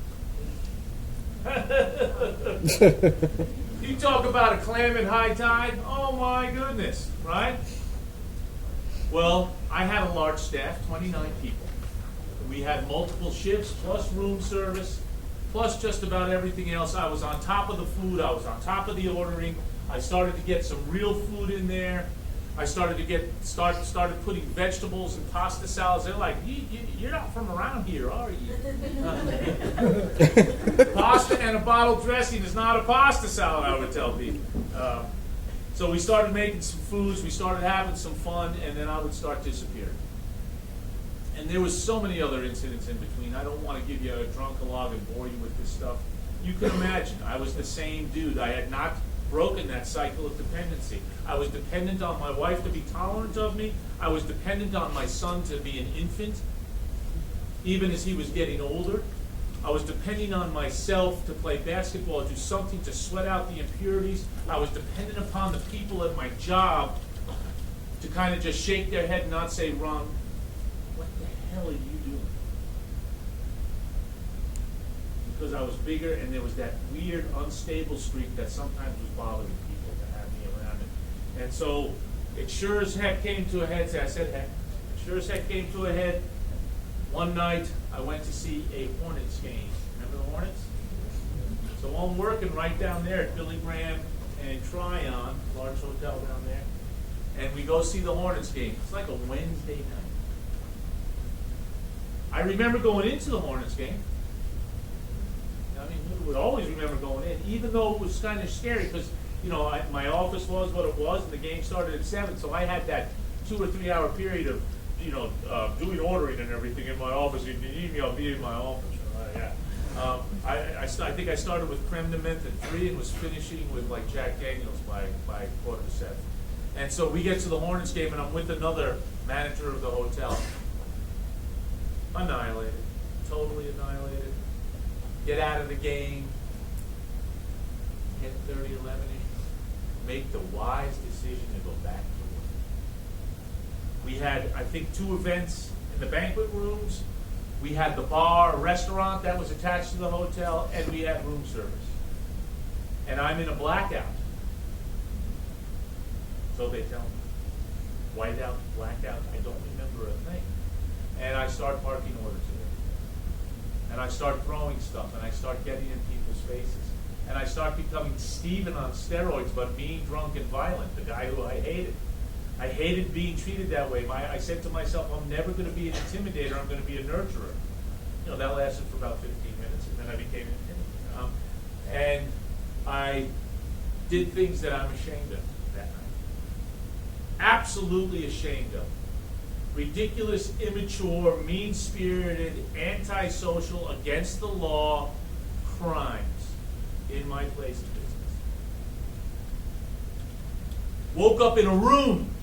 You talk about a clam at high tide, oh my goodness, right? Well, I had a large staff, 29 people. We had multiple shifts, plus room service, plus just about everything else. I was on top of the food, I was on top of the ordering. I started to get some real food in there. I started to started putting vegetables and pasta salads. They're like, you're not from around here, are you? Pasta and a bottle dressing is not a pasta salad, I would tell people. So we started making some foods, we started having some fun, and then I would start disappearing. And there was so many other incidents in between. I don't want to give you a drunk-a-log and bore you with this stuff. You can imagine, I was the same dude. I had not broken that cycle of dependency. I was dependent on my wife to be tolerant of me. I was dependent on my son to be an infant, even as he was getting older. I was depending on myself to play basketball, do something to sweat out the impurities. I was dependent upon the people at my job to kind of just shake their head and not say, Ron, what the hell are you doing? Because I was bigger, and there was that weird, unstable streak that sometimes was bothering people to have me around it. And so it sure as heck came to a head. I said heck. It sure as heck came to a head. One night, I went to see a Hornets game. Remember the Hornets? So I'm working right down there at Billy Graham and Tryon, large hotel down there, and we go see the Hornets game. It's like a Wednesday night. I remember going into the Hornets game. I mean, we would always remember going in, even though it was kind of scary because, my office was what it was, and the game started at 7, so I had that 2 or 3 hour period of doing ordering and everything in my office. If you need me, I'll be in my office. I think I started with creme de menthe at 3 and was finishing with like Jack Daniels by 6:45. And so we get to the Hornets game, and I'm with another manager of the hotel. Annihilated, totally annihilated. Get out of the game. 10:30, 11ish. Make the wise decision to go back to work. We had, I think, 2 events in the banquet rooms. We had the bar, restaurant that was attached to the hotel, and we had room service. And I'm in a blackout. So they tell me. Whiteout, blackout, I don't remember a thing. And I start parking orders in. And I start throwing stuff, and I start getting in people's faces. And I start becoming Steven on steroids, but mean, drunk, and violent, the guy who I hated. I hated being treated that way. I said to myself, I'm never going to be an intimidator, I'm going to be a nurturer. That lasted for about 15 minutes, and then I became an intimidator. And I did things that I'm ashamed of that night. Absolutely ashamed of. Ridiculous, immature, mean-spirited, antisocial, against the law crimes in my place of business. Woke up in a room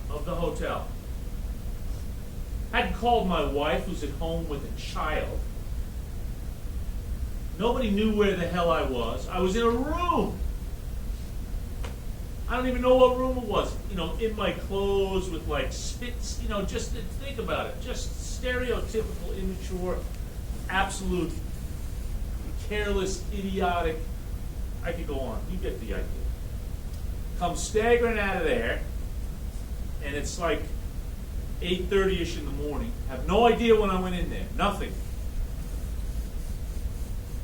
of the hotel. Hadn't called my wife, who's at home with a child. Nobody knew where the hell I was. I was in a room. I don't even know what room it was. In my clothes with like spits, just think about it. Just stereotypical, immature, absolute, careless, idiotic. I could go on. You get the idea. Come staggering out of there, and it's like 8:30ish in the morning. Have no idea when I went in there. Nothing.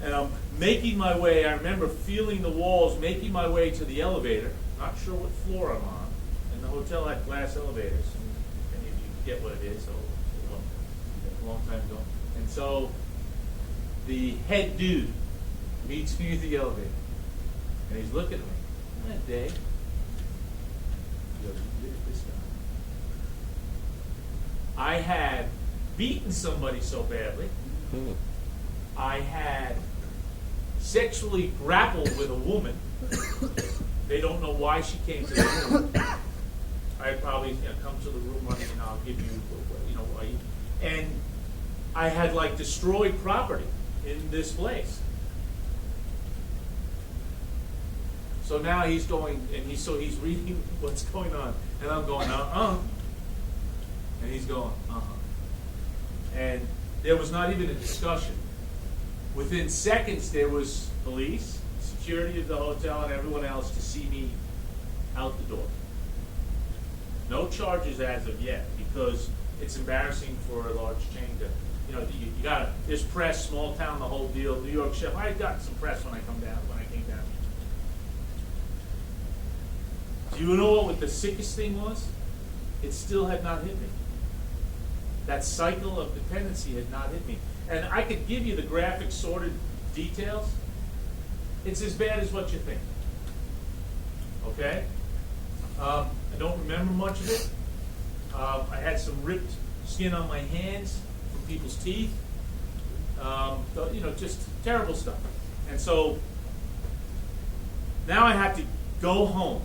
And I'm making my way. I remember feeling the walls, making my way to the elevator. Not sure what floor I'm on. And the hotel had glass elevators. And if you get what it is, so a long time ago. And so the head dude meets me at the elevator. And he's looking at me. Isn't that Dave? He goes, "Look at this guy." I had beaten somebody so badly. I had sexually grappled with a woman. They don't know why she came to the room. I probably come to the room running, and I'll give you, why. And I had like destroyed property in this place. So now he's going, and he's reading what's going on, and I'm going, and he's going, and there was not even a discussion. Within seconds, there was police, security of the hotel, and everyone else to see me out the door. No charges as of yet, because it's embarrassing for a large chain to, you gotta, there's press, small town, the whole deal, New York chef. I got some press when I came down. Do you know what the sickest thing was? It still had not hit me. That cycle of dependency had not hit me. And I could give you the graphic, sordid details. It's as bad as what you think. Okay? I don't remember much of it. I had some ripped skin on my hands from people's teeth. Just terrible stuff. And so now I had to go home.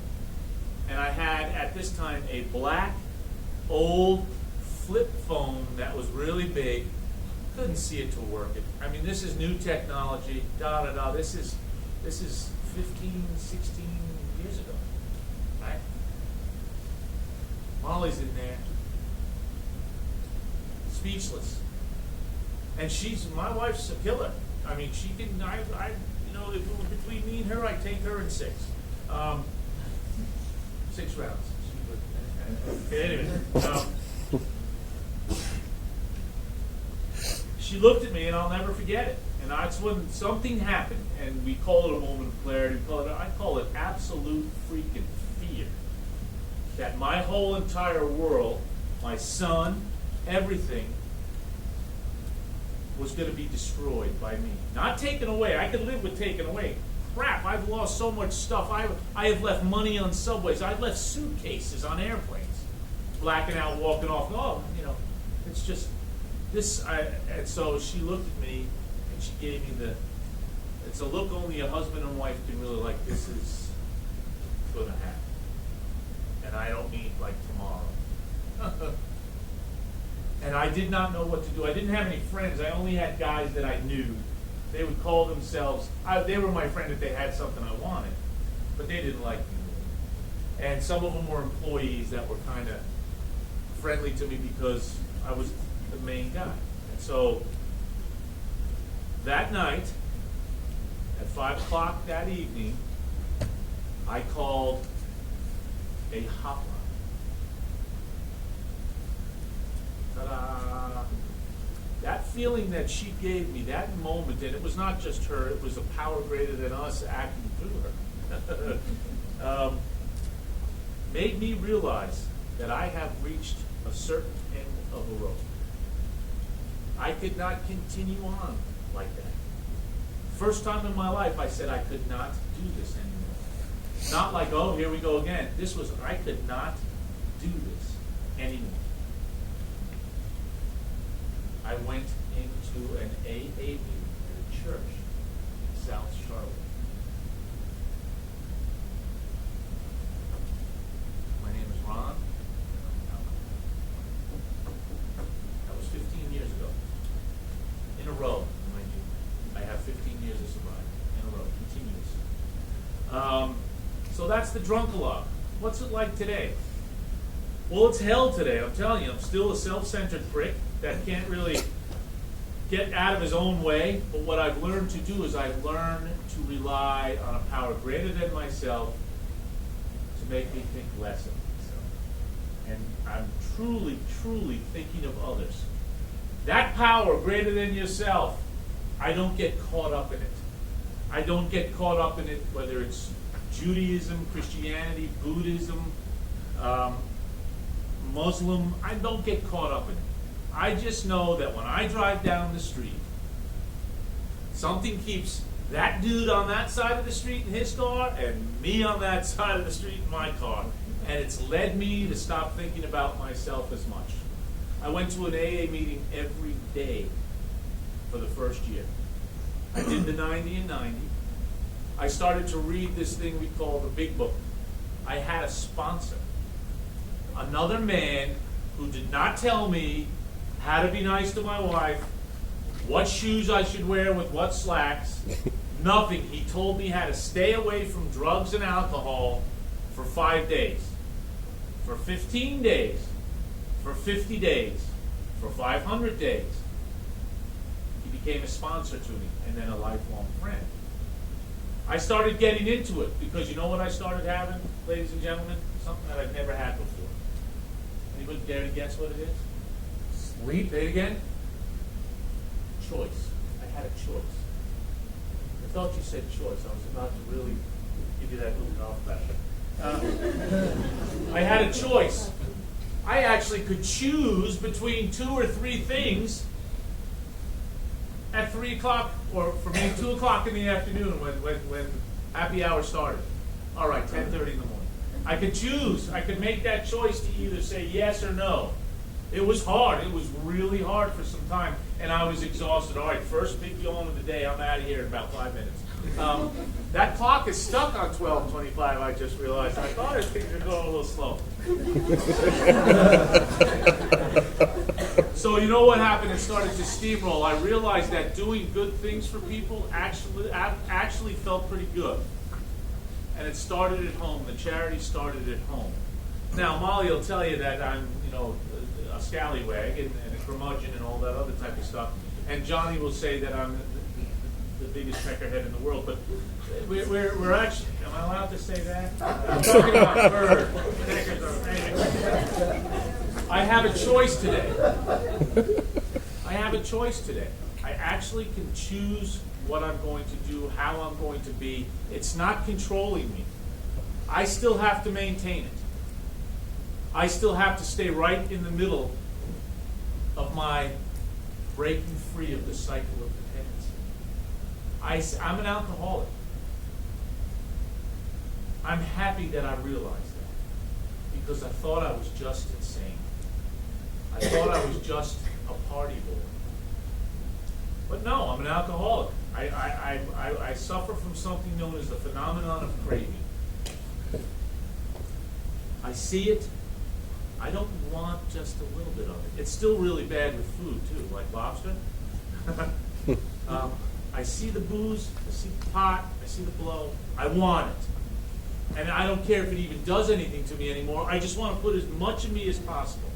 And I had, at this time, a black, old flip phone that was really big. couldn't see it to work. I mean, this is new technology, da-da-da. This is 15, 16 years ago, right? Molly's in there, speechless. And my wife's a killer. I mean, she can, you know, if it were between me and her, I'd take her in 6. 6 rounds. Anyway, she looked at me, and I'll never forget it. And that's when something happened, and we call it a moment of clarity. I call it absolute freaking fear. That my whole entire world, my son, everything, was going to be destroyed by me. Not taken away. I could live with taken away. Crap, I've lost so much stuff. I have left money on subways. I've left suitcases on airplanes. Blacking out, walking off. Oh, you know, it's just this. And so she looked at me, and she gave me it's a look only a husband and wife can really like. This is going to happen. And I don't mean like tomorrow. And I did not know what to do. I didn't have any friends. I only had guys that I knew. They would call themselves, they were my friend if they had something I wanted, but they didn't like me. And some of them were employees that were kind of friendly to me because I was the main guy. And so that night, at 5 o'clock that evening, I called a hotline. Ta-da! That feeling that she gave me, that moment, and it was not just her, it was a power greater than us acting through her, made me realize that I have reached a certain end of a road. I could not continue on like that. First time in my life I said I could not do this anymore. Not like, oh, here we go again. This was, I could not do this anymore. I went into an AA meeting at a church in South Charlotte. My name is Ron. That was 15 years ago. In a row, mind you. I have 15 years of sobriety. In a row, continuous. So that's the drunk-a-log. What's it like today? Well, it's hell today, I'm telling you. I'm still a self-centered prick that can't really get out of his own way. But what I've learned to do is I've learned to rely on a power greater than myself to make me think less of myself. And I'm truly, truly thinking of others. That power greater than yourself, I don't get caught up in it. I don't get caught up in it, whether it's Judaism, Christianity, Buddhism, Muslim. I don't get caught up in it. I just know that when I drive down the street, something keeps that dude on that side of the street in his car and me on that side of the street in my car. And it's led me to stop thinking about myself as much. I went to an AA meeting every day for the first year. I did the 90 and 90. I started to read this thing we call the Big Book. I had a sponsor, another man who did not tell me how to be nice to my wife, what shoes I should wear with what slacks, nothing. He told me how to stay away from drugs and alcohol for 5 days, for 15 days, for 50 days, for 500 days. He became a sponsor to me and then a lifelong friend. I started getting into it because you know what I started having, ladies and gentlemen? Something that I've never had before. Anybody dare to guess what it is? Sleep. Say it again. Choice. I had a choice. I thought you said choice. I was about to really give you that little golf back. I had a choice. I actually could choose between 2 or 3 things at 3 o'clock, or for me, 2 o'clock in the afternoon when happy hour started. All right, 10:30 in the morning. I could choose. I could make that choice to either say yes or no. It was hard. It was really hard for some time, and I was exhausted. All right, first big yawn of the day. I'm out of here in about 5 minutes. That clock is stuck on 12:25. I just realized. I thought things were going a little slow. So you know what happened? It started to steamroll. I realized that doing good things for people actually felt pretty good. And it started at home. The charity started at home. Now, Molly will tell you that I'm, a scallywag and a curmudgeon and all that other type of stuff. And Johnny will say that I'm the biggest peckerhead in the world. But we're actually, am I allowed to say that? I'm talking about bird. I have a choice today. I actually can choose what I'm going to do, how I'm going to be. It's not controlling me. I still have to maintain it. I still have to stay right in the middle of my breaking free of the cycle of dependency. I'm an alcoholic. I'm happy that I realized that because I thought I was just insane. I thought I was just a party boy. But no, I'm an alcoholic. I suffer from something known as the phenomenon of craving. I see it. I don't want just a little bit of it. It's still really bad with food, too, like lobster. I see the booze, I see the pot, I see the blow. I want it. And I don't care if it even does anything to me anymore. I just want to put as much of me as possible.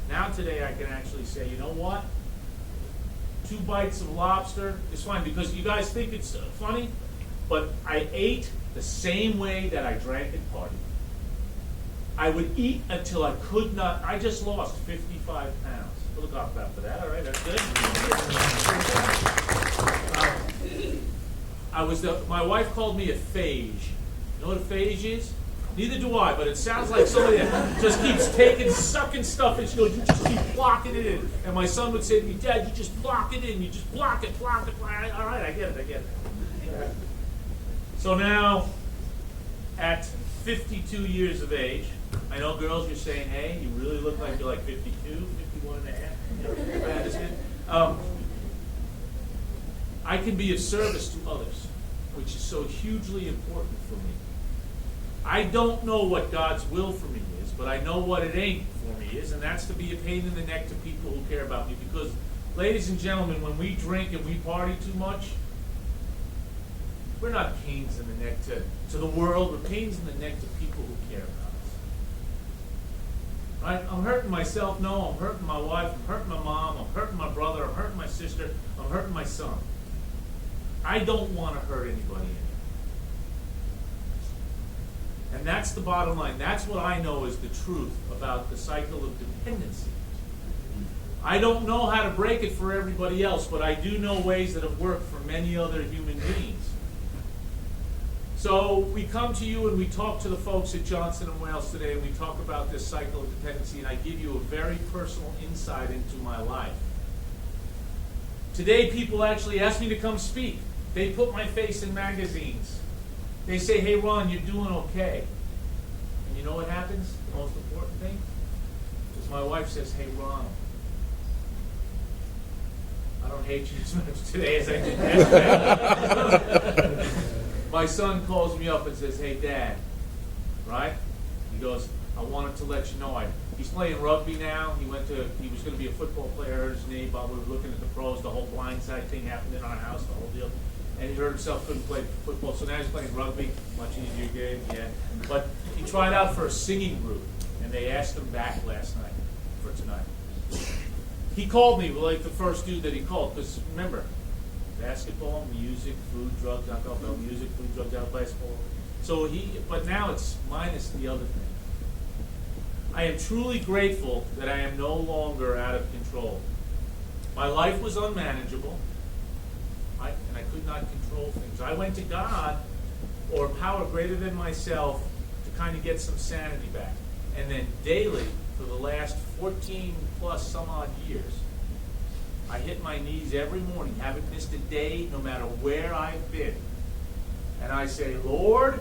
Now today I can actually say, you know what? 2 bites of lobster is fine, because you guys think it's funny, but I ate the same way that I drank at party. I would eat until I could not. I just lost 55 pounds. Look off that for that. All right, that's good. My wife called me a phage. You know what a phage is? Neither do I, but it sounds like somebody that just keeps sucking stuff, and she goes, you just keep blocking it in. And my son would say to me, Dad, you just block it in. You just block it. All right, I get it. So now, at 52 years of age, I know girls, you're saying, hey, you really look like you're like 52, 51 and a half. I understand. I can be of service to others, which is so hugely important for me. I don't know what God's will for me is, but I know what it ain't for me is, and that's to be a pain in the neck to people who care about me. Because, ladies and gentlemen, when we drink and we party too much, we're not pains in the neck to the world. We're pains in the neck to people who care about us. Right? I'm hurting myself. No, I'm hurting my wife. I'm hurting my mom. I'm hurting my brother. I'm hurting my sister. I'm hurting my son. I don't want to hurt anybody anymore. And that's the bottom line. That's what I know is the truth about the cycle of dependency. I don't know how to break it for everybody else, but I do know ways that have worked for many other human beings. So we come to you and we talk to the folks at Johnson & Wales today, and we talk about this cycle of dependency, and I give you a very personal insight into my life. Today, people actually ask me to come speak. They put my face in magazines. They say, hey, Ron, you're doing okay. And you know what happens? The most important thing is my wife says, hey, Ron, I don't hate you as much today as I did yesterday. My son calls me up and says, hey, Dad, right? He goes, I wanted to let you know he's playing rugby now. He was going to be a football player. His name, while we were looking at the pros, the whole blindside thing happened in our house, the whole deal. And he hurt himself, couldn't play football. So now he's playing rugby, much easier game, yeah. But he tried out for a singing group, and they asked him back last night for tonight. He called me, like the first dude that he called, because remember, basketball, music, food, drugs, alcohol, music, food, drugs, alcohol, basketball. So but now it's minus the other thing. I am truly grateful that I am no longer out of control. My life was unmanageable. And I could not control things. I went to God, or a power greater than myself, to kind of get some sanity back. And then daily, for the last 14 plus some odd years, I hit my knees every morning, haven't missed a day, no matter where I've been. And I say, Lord,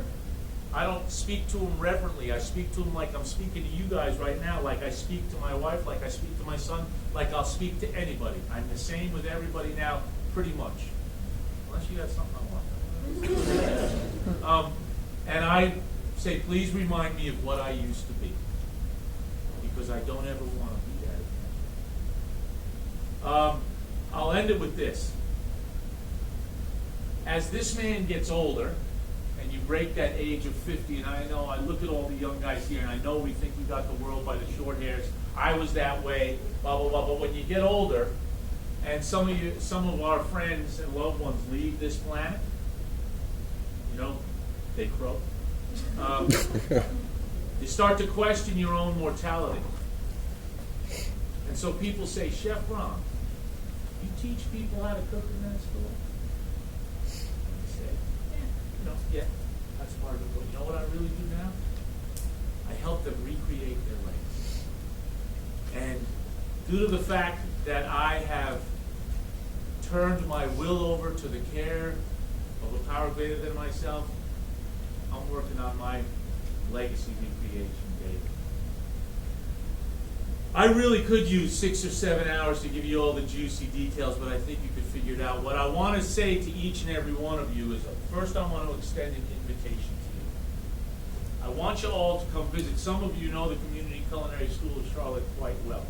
I don't speak to him reverently. I speak to him like I'm speaking to you guys right now, like I speak to my wife, like I speak to my son, like I'll speak to anybody. I'm the same with everybody now, pretty much. Unless you got something I want. And I say, please remind me of what I used to be. Because I don't ever want to be that again. I'll end it with this. As this man gets older, and you break that age of 50, and I know, I look at all the young guys here, and I know we think we got the world by the short hairs. I was that way, blah, blah, blah. But when you get older, and some of our friends and loved ones leave this planet, you know, they croak. You start to question your own mortality. And so people say, Chef Ron, you teach people how to cook in that school? And I say, yeah, that's part of it. But you know what I really do now? I help them recreate their legacy. And due to the fact that I have turned my will over to the care of a power greater than myself, I'm working on my legacy recreation daily. I really could use 6 or 7 hours to give you all the juicy details, but I think you could figure it out. What I want to say to each and every one of you is, first I want to extend an invitation to you. I want you all to come visit. Some of you know the Community Culinary School of Charlotte quite well.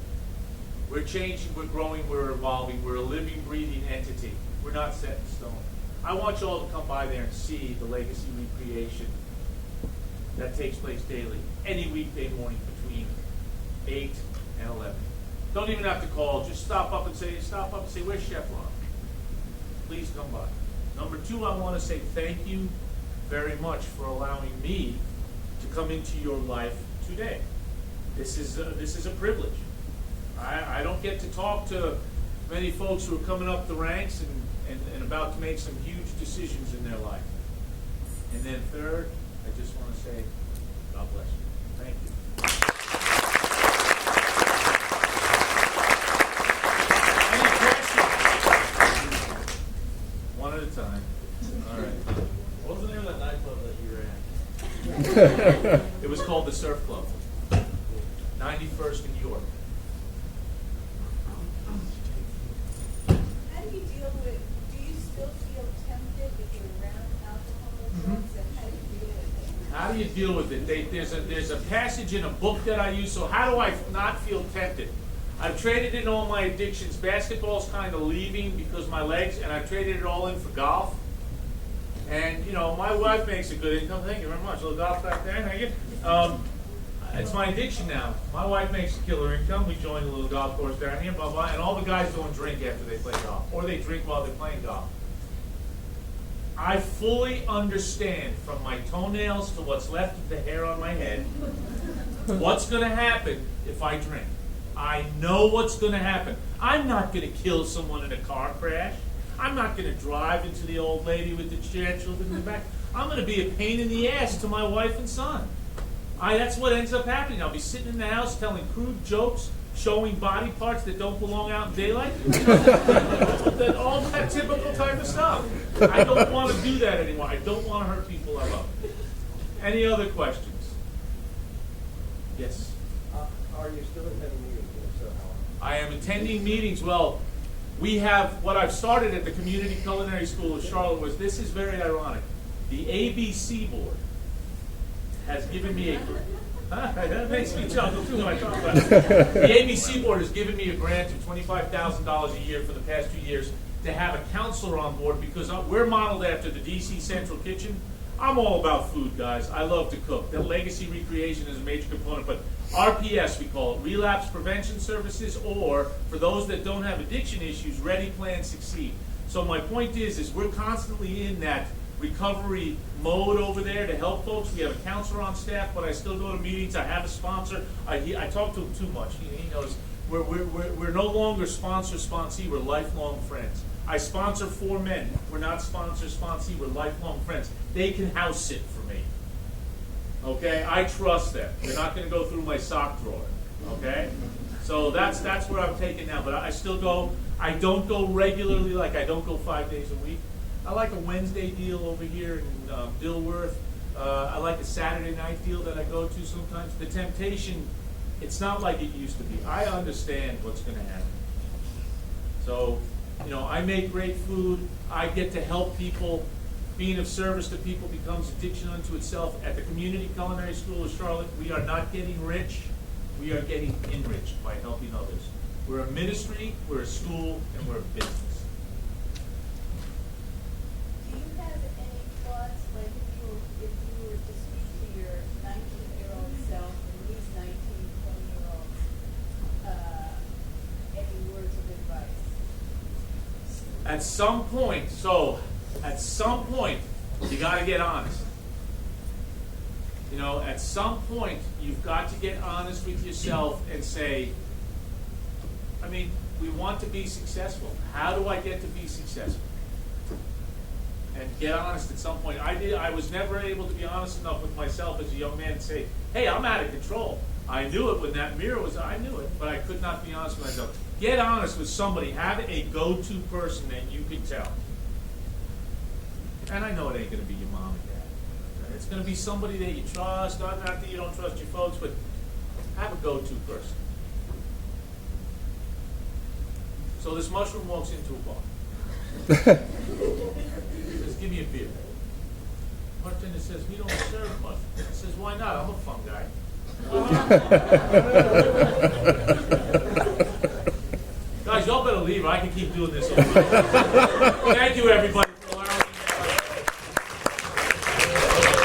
We're changing, we're growing, we're evolving, we're a living, breathing entity. We're not set in stone. I want you all to come by there and see the legacy recreation that takes place daily, any weekday morning between 8 and 11. Don't even have to call, just stop up and say, where's Chef Ron? Please come by. Number 2, I want to say thank you very much for allowing me to come into your life today. This is a privilege. I don't get to talk to many folks who are coming up the ranks and about to make some huge decisions in their life. And then third, I just want to say, God bless you. Thank you. Any questions? One at a time. All right. What was the name of that nightclub that you ran? It was called the Surf Club. 91st in York. How do you deal with, do you still feel tempted if you're around alcohol or drugs, and how do you deal with it? How do you deal with it? There's a passage in a book that I use, so how do I not feel tempted? I've traded in all my addictions. Basketball's kind of leaving because my legs, and I've traded it all in for golf. And, you know, my wife makes a good income. Thank you very much. A little golf back there. Thank you. It's my addiction now. My wife makes a killer income. We joined a little golf course down here, blah, blah, and all the guys don't drink after they play golf, or they drink while they're playing golf. I fully understand, from my toenails to what's left of the hair on my head, what's going to happen if I drink. I know what's going to happen. I'm not going to kill someone in a car crash. I'm not going to drive into the old lady with the children in the back. I'm going to be a pain in the ass to my wife and son. That's what ends up happening. I'll be sitting in the house telling crude jokes, showing body parts that don't belong out in daylight. All that typical type of stuff. I don't want to do that anymore. I don't want to hurt people I love. Any other questions? Yes? Are you still attending meetings? If so, how long? I am attending meetings. Well, we have, what I've started at the Community Culinary School of Charlotte was, this is very ironic. The ABC board has given me a, that makes me chuckle too when I talk about it. The ABC board has given me a grant of $25,000 a year for the past 2 years to have a counselor on board, because we're modeled after the DC Central Kitchen. I'm all about food, guys. I love to cook. The legacy recreation is a major component, but RPS, we call it, Relapse Prevention Services, or for those that don't have addiction issues, Ready, Plan, Succeed. So my point is we're constantly in that recovery mode over there to help folks. We have a counselor on staff, but I still go to meetings. I have a sponsor. I talk to him too much. He knows we're no longer sponsor-sponsee. We're lifelong friends. I sponsor 4 men. We're not sponsor-sponsee. We're lifelong friends. They can house sit for me. Okay? I trust them. They're not going to go through my sock drawer. Okay? So that's where I'm taking now. But I still go. I don't go regularly. Like, I don't go 5 days a week. I like a Wednesday deal over here in Dilworth. I like a Saturday night deal that I go to sometimes. The temptation, it's not like it used to be. I understand what's going to happen. So, you know, I make great food. I get to help people. Being of service to people becomes addiction unto itself. At the Community Culinary School of Charlotte, we are not getting rich. We are getting enriched by helping others. We're a ministry, we're a school, and we're a business. Do you have any thoughts, like if you were to speak to your 19-year-old self and these 19, 20-year-olds, any words of advice? At some point, you got to get honest. You know, at some point, you've got to get honest with yourself and say, I mean, we want to be successful. How do I get to be successful? And get honest at some point. I was never able to be honest enough with myself as a young man to say, hey, I'm out of control. I knew it when that mirror was, I knew it, but I could not be honest with myself. Get honest with somebody. Have a go-to person that you can tell. And I know it ain't going to be your mom and dad. It's going to be somebody that you trust, not that you don't trust your folks, but have a go-to person. So this mushroom walks into a bar. Says, give me a beer. Bartender says, we don't serve mushrooms. He says, why not? I'm a fun guy. Guys, y'all better leave or I can keep doing this all night. Thank you, everybody.